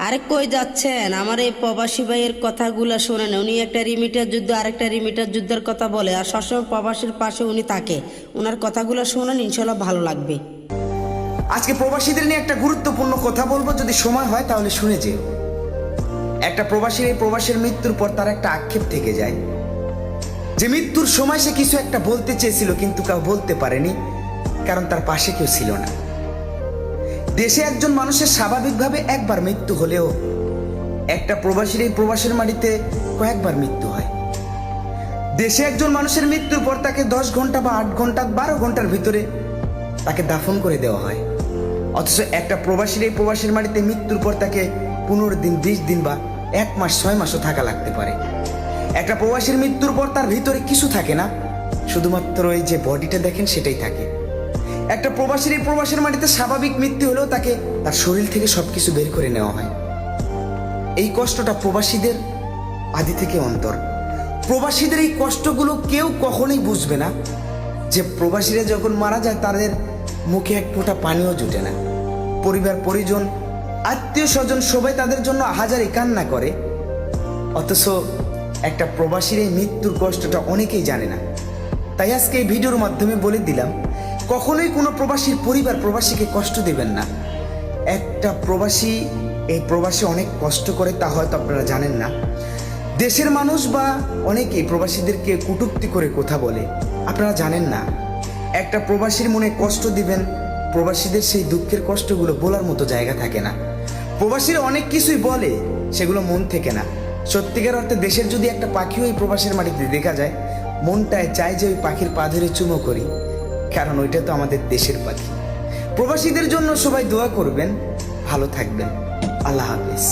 আরে কই যাচ্ছেন? আমার এই প্রবাসী ভাইয়ের কথাগুলো শোনেন। উনি একটা রিমিটার যুদ্ধ আরেকটা রিমিটার যুদ্ধের কথা বলে, আর সবসময় প্রবাসীর পাশে উনি থাকে। ওনার কথাগুলো শোনেন, ইনশাল্লাহ ভালো লাগবে। আজকে প্রবাসীদের নিয়ে একটা গুরুত্বপূর্ণ কথা বলবো, যদি সময় হয় তাহলে শুনে যেও। একটা প্রবাসীর এই প্রবাসের মৃত্যুর পর তার একটা আক্ষেপ থেকে যায় যে মৃত্যুর সময় সে কিছু একটা বলতে চেয়েছিল কিন্তু কেউ বলতে পারেনি, কারণ তার পাশে কেউ ছিল না। দেশে একজন মানুষের স্বাভাবিকভাবে একবার মৃত্যু হলেও একটা প্রবাসীর এই প্রবাসের মাটিতে কয়েকবার মৃত্যু হয়। দেশে একজন মানুষের মৃত্যুর পর তাকে 10 ঘন্টা বা 8 ঘন্টা 12 ঘন্টার ভিতরে তাকে দাফন করে দেওয়া হয়, অথচ একটা প্রবাসীর এই প্রবাসের মাটিতে মৃত্যুর পর তাকে 15 দিন 20 দিন বা 1 মাস 6 মাসও থাকা লাগতে পারে। একটা প্রবাসীর মৃত্যুর পর তার ভিতরে কিছু থাকে না, শুধুমাত্র এই যে বডিটা দেখেন সেটাই থাকে। একটা প্রবাসীর এই প্রবাসের মাটিতে স্বাভাবিক মৃত্যু হলেও তাকে তার শরীর থেকে সবকিছু বের করে নেওয়া হয়। এই কষ্টটা প্রবাসীদের আদি থেকে অন্তর। প্রবাসীদের এই কষ্টগুলো কেউ কখনোই বুঝবে না যে প্রবাসীরা যখন মারা যায় তাদের মুখে এক ফোঁটা পানিও জুটে না। পরিবার পরিজন আত্মীয় স্বজন সবাই তাদের জন্য হাজারি কান্না করে, অথচ একটা প্রবাসীর এই মৃত্যুর কষ্টটা অনেকেই জানে না। তাই আজকে এই ভিডিওর মাধ্যমে বলে দিলাম, কখনোই কোনো প্রবাসীর পরিবার প্রবাসীকে কষ্ট দেবেন না। একটা প্রবাসী এই প্রবাসী অনেক কষ্ট করে, তা হয়তো আপনারা জানেন না। দেশের মানুষ বা অনেকেই প্রবাসীদেরকে কটূক্তি করে কথা বলে, আপনারা জানেন না। একটা প্রবাসীর মনে কষ্ট দিবেন, প্রবাসীদের সেই দুঃখের কষ্টগুলো বলার মতো জায়গা থাকে না। প্রবাসীরা অনেক কিছুই বলে, সেগুলো মন থেকে না। সত্যিকার অর্থে দেশের যদি একটা পাখিও এই প্রবাসের মাটিতে দেখা যায়, মনটায় চায় যে ওই পাখির পা ধরে চুমো করি, কারণ ওইটা তো আমাদের দেশের পাখি। প্রবাসীদের জন্য সবাই দোয়া করবেন, ভালো থাকবেন। আল্লাহ হাফেজ।